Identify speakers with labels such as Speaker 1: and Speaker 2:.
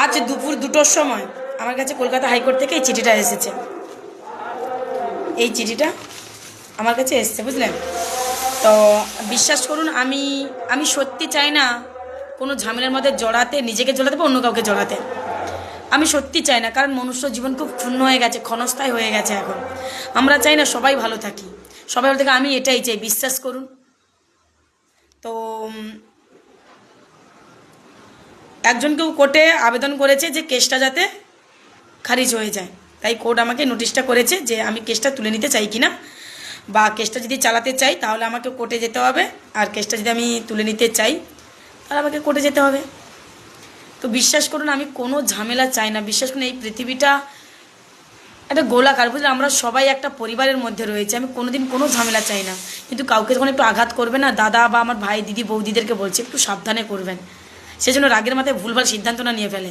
Speaker 1: আজ দুপুর 2টোর সময় আমার কাছে কলকাতা হাইকোর্ট থেকে এই চিঠিটা এসেছে। এই চিঠিটা আমার কাছে এসেছে, বুঝলেন? তো বিশ্বাস করুন, আমি সত্যি চাই না কোনো ঝামেলার মধ্যে জড়াতে, নিজেকে জড়াতে বা অন্য কাউকে জড়াতে। আমি সত্যি চাই না, কারণ মনুষ্য জীবন খুব ক্ষুণ্ণ হয়ে গেছে, ক্ষণস্থায়ী হয়ে গেছে। এখন আমরা চাই না সবাই ভালো থাকি, সবাই ভালো থাকে, আমি এটাই চাই, বিশ্বাস করুন। তো একজন কেউ কোর্টে আবেদন করেছে যে কেসটা যাতে খারিজ হয়ে যায়, তাই কোর্ট আমাকে নোটিশটা করেছে যে আমি কেসটা তুলে নিতে চাই কিনা, বা কেসটা যদি চালাতে চাই তাহলে আমাকে কোর্টে যেতে হবে, আর কেসটা যদি আমি তুলে নিতে চাই তাহলে আমাকে কোর্টে যেতে হবে। তো বিশ্বাস করুন, আমি কোনো ঝামেলা চাই না। বিশ্বাস করুন, এই পৃথিবীটা একটা গোলাকার, বুঝলেন? আমরা সবাই একটা পরিবারের মধ্যে রয়েছে। আমি কোনোদিন কোনো ঝামেলা চাই না, কিন্তু কাউকে যখন একটু আঘাত করবে না, দাদা বা আমার ভাই দিদি বৌদিদেরকে বলছি একটু সাবধানে করবেন, সেজন্য রাগের মাথায় ভুলভাল সিদ্ধান্ত না নিয়ে ফেলে।